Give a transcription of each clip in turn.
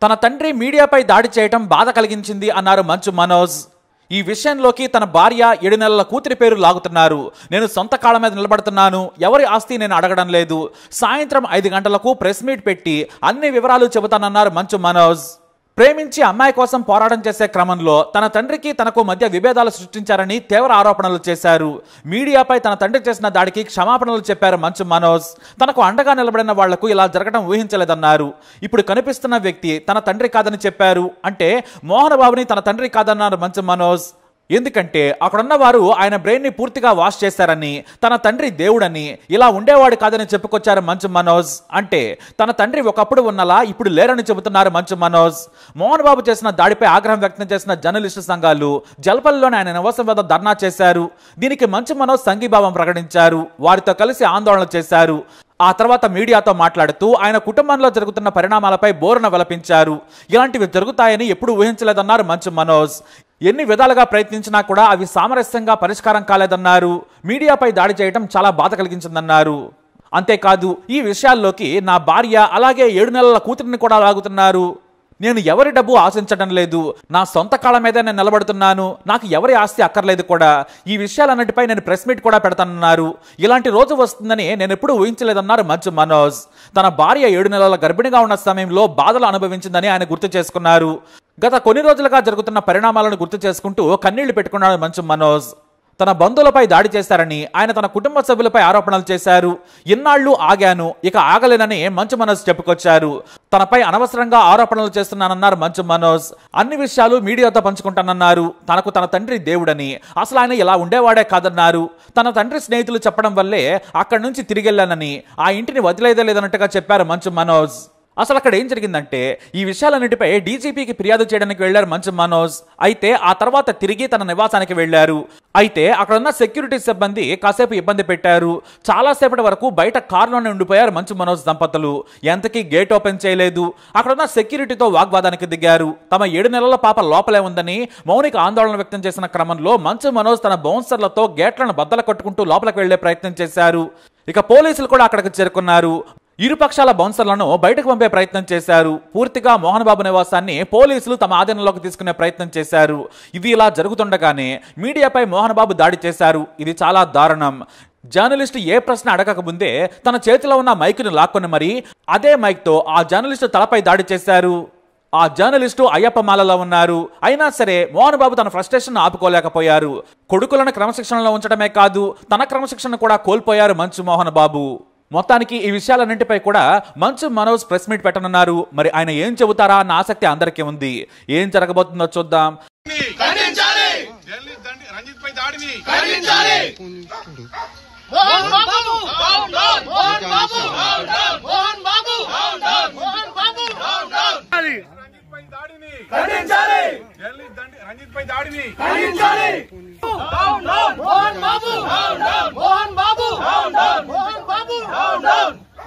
తన తండ్రి మీడియాపై దాడి చేయడం బాధ కలిగించింది అన్నారు మంచు మనోజ్. ఈ విషయంలోకి తన భార్య 7 నెలల కూతురి పేరు లాగుతున్నారు. నేను సొంత కాళ్ళ మీద నిలబడుతున్నాను, ఎవరి ఆస్తి నేను అడగడం లేదు. సాయంత్రం 5 గంటలకు ప్రెస్ మీట్ పెట్టి అన్ని వివరాలు చెబుతానన్నారు మంచు మనోజ్. ప్రేమించి అమ్మాయి కోసం పోరాటం చేసే క్రమంలో తన తండ్రికి తనకు మధ్య విభేదాలు సృష్టించారని తీవ్ర ఆరోపణలు చేశారు. మీడియాపై తన తండ్రి చేసిన దాడికి క్షమాపణలు చెప్పారు మంచు మనోజ్. తనకు అండగా నిలబడిన వాళ్లకు ఇలా జరగడం ఊహించలేదన్నారు. ఇప్పుడు కనిపిస్తున్న వ్యక్తి తన తండ్రి కాదని చెప్పారు. అంటే మోహన్ బాబుని తన తండ్రి కాదన్నారు మంచు మనోజ్. ఎందుకంటే అక్కడున్న వారు ఆయన బ్రెయిన్ ని పూర్తిగా వాష్ చేశారని, తన తండ్రి దేవుడని, ఇలా ఉండేవాడు కాదని చెప్పుకొచ్చారు మంచు మనోజ్. అంటే తన తండ్రి ఒకప్పుడు ఉన్నలా ఇప్పుడు లేరని చెబుతున్నారు మంచు మనోజ్. మోహన్ బాబు చేసిన దాడిపై ఆగ్రహం వ్యక్తం చేసిన జర్నలిస్టు సంఘాలు జల్పల్లిలోని ఆయన నివాసం వద్ద ధర్నా చేశారు. దీనికి మంచు మనోజ్ సంఘీభావం ప్రకటించారు. వారితో కలిసి ఆందోళన చేశారు. ఆ తర్వాత మీడియాతో మాట్లాడుతూ ఆయన కుటుంబంలో జరుగుతున్న పరిణామాలపై బోరున విలపించారు. ఇలాంటివి జరుగుతాయని ఎప్పుడు ఊహించలేదన్నారు మంచు మనోజ్. ఎన్ని విధాలుగా ప్రయత్నించినా కూడా అవి సామరస్యంగా పరిష్కారం కాలేదన్నారు. మీడియాపై దాడి చేయడం చాలా బాధ కలిగించిందన్నారు. అంతేకాదు ఈ విషయాల్లోకి నా భార్య అలాగే 7 నెలల కూతురిని కూడా లాగుతున్నారు. నేను ఎవరి డబ్బు ఆశించడం లేదు, నా సొంత కాళ్ళ మీద నేను నిలబడుతున్నాను, నాకు ఎవరి ఆస్తి అక్కర్లేదు కూడా. ఈ విషయాలన్నిటిపై నేను ప్రెస్ మీట్ కూడా పెడతానన్నారు. ఇలాంటి రోజు వస్తుందని నేను ఎప్పుడూ ఊహించలేదన్నారు మంచు మనోజ్. తన భార్య 7 నెలల గర్భిణిగా ఉన్న సమయంలో బాధలు అనుభవించిందని ఆయన గుర్తు చేసుకున్నారు. గత కొన్ని రోజులుగా జరుగుతున్న పరిణామాలను గుర్తు చేసుకుంటూ కన్నీళ్లు పెట్టుకున్నాడు మంచు మనోజ్. తన బంధువులపై దాడి చేశారని ఆయన తన కుటుంబ సభ్యులపై ఆరోపణలు చేశారు. ఇన్నాళ్లు ఆగాను, ఇక ఆగలేనని మంచు మనోజ్ చెప్పుకొచ్చారు. తనపై అనవసరంగా ఆరోపణలు చేస్తున్నానన్నారు మంచు మనోజ్. అన్ని విషయాలు మీడియాతో పంచుకుంటానన్నారు. తనకు తన తండ్రి దేవుడని, అసలు ఆయన ఇలా ఉండేవాడే కాదన్నారు. తన తండ్రి స్నేహితులు చెప్పడం వల్లే అక్కడి నుంచి తిరిగెళ్లానని, ఆ ఇంటిని వదిలేదే లేదన్నట్టుగా చెప్పారు మంచు మనోజ్. అసలు అక్కడ ఏం జరిగిందంటే ఈ విషయాలన్నిటిపై డీజీపీకి ఫిర్యాదు చేయడానికి వెళ్లారు మంచు మనోజ్. అయితే ఆ తర్వాత తిరిగి తన నివాసానికి వెళ్లారు. అయితే అక్కడ ఉన్న సెక్యూరిటీ సిబ్బంది కాసేపు ఇబ్బంది పెట్టారు. చాలాసేపటి వరకు బయట కారులోనే ఉండిపోయారు మంచు మనోజ్ దంపతులు. ఎంతకీ గేట్ ఓపెన్ చేయలేదు. అక్కడున్న సెక్యూరిటీతో వాగ్వాదానికి దిగారు. తమ 7 నెలల పాప లోపలే ఉందని మౌనిక ఆందోళన వ్యక్తం చేసిన క్రమంలో మంచు మనోజ్ తన బౌన్సర్లతో గేట్లను బద్దలు కొట్టుకుంటూ లోపలికి వెళ్లే ప్రయత్నం చేశారు. ఇక పోలీసులు కూడా అక్కడికి చేరుకున్నారు. ఇరుపక్షాల బౌన్సర్లను బయటకు పంపే ప్రయత్నం చేశారు. పూర్తిగా మోహన్ బాబు నివాసాన్ని పోలీసులు తమ ఆధీనంలోకి తీసుకునే ప్రయత్నం చేశారు. ఇది ఇలా జరుగుతుండగానే మీడియాపై మోహన్ బాబు దాడి చేశారు. ఇది చాలా దారుణం. జర్నలిస్టు ఏ ప్రశ్న అడగకముందే తన చేతిలో ఉన్న మైకును లాక్కొని మరి అదే మైక్తో ఆ జర్నలిస్టు తలపై దాడి చేశారు. ఆ జర్నలిస్టు అయ్యప్ప మాలలో ఉన్నారు. అయినా సరే మోహన్ బాబు తన ఫ్రస్ట్రేషన్ ఆపుకోలేకపోయారు. కొడుకులను క్రమశిక్షణలో ఉంచడమే కాదు, తన క్రమశిక్షణ కూడా కోల్పోయారు మంచు మోహన్ బాబు. మొత్తానికి ఈ విషయాలన్నింటిపై కూడా మంచు మనోజ్ ప్రెస్ మీట్ పెట్టనున్నారు. మరి ఆయన ఏం చెబుతారా అన్న ఆసక్తి అందరికీ ఉంది. ఏం జరగబోతుందో చూద్దాం.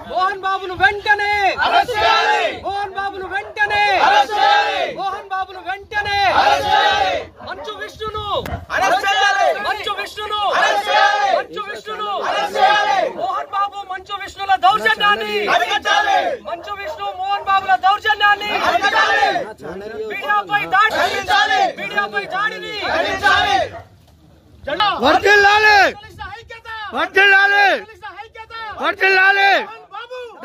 మోహన్ బాబును వెంటనే అరెస్ట్ చేయాలి. మోహన్ బాబును వెంటనే అరెస్ట్ చేయాలి. మోహన్ బాబును వెంటనే అరెస్ట్ చేయాలి. మంచు విష్ణును అరెస్ట్ చేయాలి. మంచు విష్ణును అరెస్ట్ చేయాలి. మంచు విష్ణును అరెస్ట్ చేయాలి. మోహన్ బాబు మంచు విష్ణుల దౌర్జన్యాన్ని అరికట్టాలి. మంచు విష్ణు మోహన్ బాబుల దౌర్జన్యాన్ని అరికట్టాలి. మీడియాపై దాడి అరికట్టాలి. మీడియాపై దాడిని అరికట్టాలి. వర్ధిల్లాలి. వర్ధిల్లాలి. వర్ధిల్లాలి.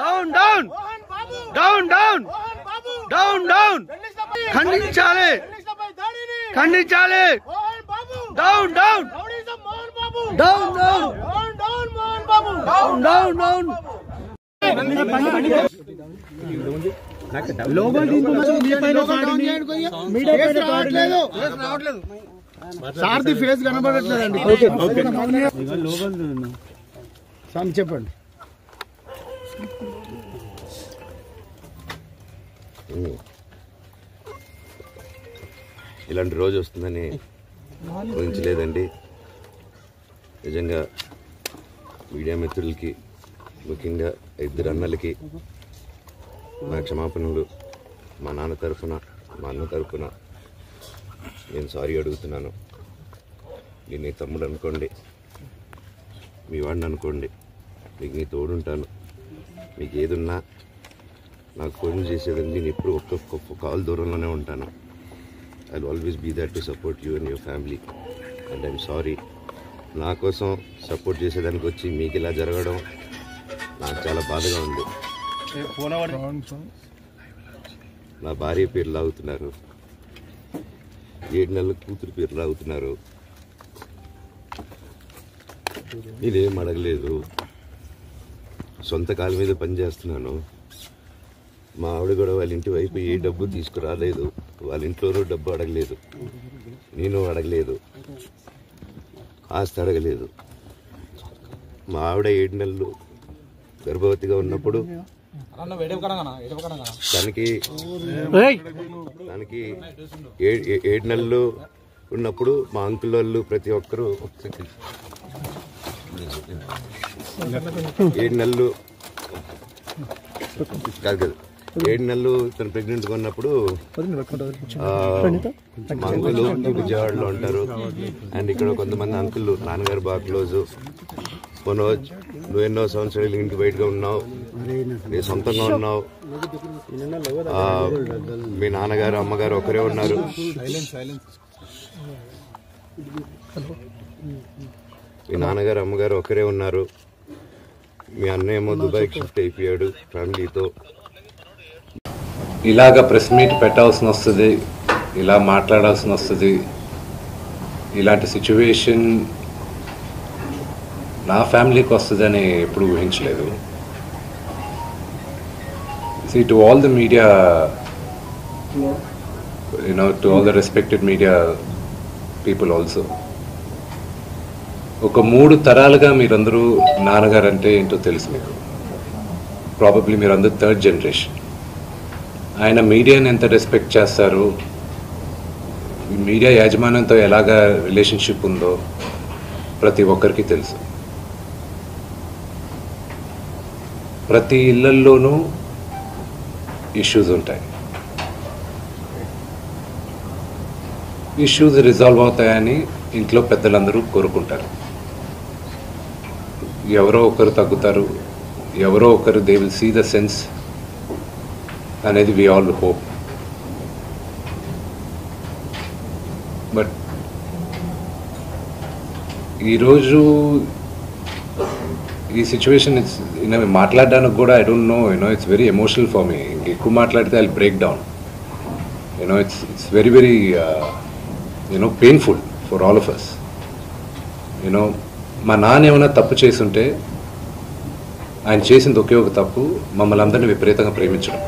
Down down down down down down ఖండించాలి. ఖండించాలి. Down down down down down down down సార్ది ఫేస్ కనబడట్లేదండి. చెప్పండి. ఇలాంటి రోజు వస్తుందని ఊహించలేదండి. నిజంగా మీడియా మిత్రులకి, ముఖ్యంగా 2 అన్నలకి నా క్షమాపణలు. మా నాన్న తరఫున, మా అన్న తరఫున నేను సారీ అడుగుతున్నాను. నేను నీ తమ్ముడు అనుకోండి, మీ వాడిని అనుకోండి, మీకు నీ తోడుంటాను. మీకు ఏదున్నా నాకు ఫోన్ చేసేదండి. నేను ఎప్పుడు ఒక్క కాల్ దూరంలోనే ఉంటాను. I will always be there to support you and your family. And I'm sorry, నా కోసం సపోర్ట్ చేసేదానికి వచ్చి మీకు ఇలా జరగడం నాకు చాలా బాధగా ఉంది. నా భార్య పేరు లాగుతున్నారు, 7 నెలల కూతురు పేరు లాగుతున్నారు. నేనేం అడగలేదు, సొంత కాళ్ళ మీద పనిచేస్తున్నాను. మా ఆవిడ కూడా వాళ్ళ ఇంటి వైపు ఏ డబ్బు తీసుకురాలేదు, వాళ్ళ ఇంట్లోనూ డబ్బు అడగలేదు, నేను అడగలేదు, ఆస్తి అడగలేదు. మా ఆవిడ 7 నెలలు గర్భవతిగా ఉన్నప్పుడు తనకి 7 నెలలు ఉన్నప్పుడు మా అంకుల్ వాళ్ళు ప్రతి ఒక్కరూ 7 నెలలు కాదు 7 నెలలు తను ప్రెగ్నెంట్గా ఉన్నప్పుడు మా అంకుల్ విజయవాడలో ఉంటారు. అండ్ ఇక్కడ కొంతమంది అంకుల్ నాన్నగారు బాగా క్లోజు. మనోజ్, నువ్వు ఎన్నో సంవత్సరాలు ఇంటి బయటగా ఉన్నావు, నీ సొంతంగా ఉన్నావు. మీ నాన్నగారు అమ్మగారు ఒకరే ఉన్నారు. మీ నాన్నగారు అమ్మగారు ఒకరే ఉన్నారు. మీ అన్నయ్య ఏమో దుబాయ్కి షిఫ్ట్ అయిపోయాడు ఫ్యామిలీతో. ఇలాగ ప్రెస్ మీట్ పెట్టాల్సిన వస్తుంది, ఇలా మాట్లాడాల్సి వస్తుంది. ఇలాంటి సిచ్యువేషన్ నా ఫ్యామిలీకి వస్తుందని ఎప్పుడు ఊహించలేదు. See, to all the media, to all the respected media people also, ఒక 3 తరాలుగా మీరందరూ నాన్నగారు అంటే ఏంటో తెలుసు మీకు. ప్రాబబ్లీ మీరందరూ 3rd జనరేషన్. ఆయన మీడియాని ఎంత రెస్పెక్ట్ చేస్తారు, మీడియా యాజమాన్యంతో ఎలాగా రిలేషన్షిప్ ఉందో ప్రతి ఒక్కరికి తెలుసు. ప్రతి ఇళ్లల్లోనూ ఇష్యూస్ ఉంటాయి. ఇష్యూస్ రిజాల్వ్ అవుతాయని ఇంట్లో పెద్దలందరూ కోరుకుంటారు. ఎవరో ఒకరు తగ్గుతారు, ఎవరో ఒకరు they will see the sense అనేది వి ఆల్ హోప్. బట్ ఈరోజు ఈ సిచ్యువేషన్ మాట్లాడడానికి కూడా I don't know, it's very emotional for me. ఎక్కువ మాట్లాడితే I break down. It's very very painful for all of us. మా నాన్న ఏమైనా తప్పు చేస్తుంటే ఆయన చేసింది ఒకే ఒక తప్పు, మమ్మల్ని అందరినీ విపరీతంగా ప్రేమించడం.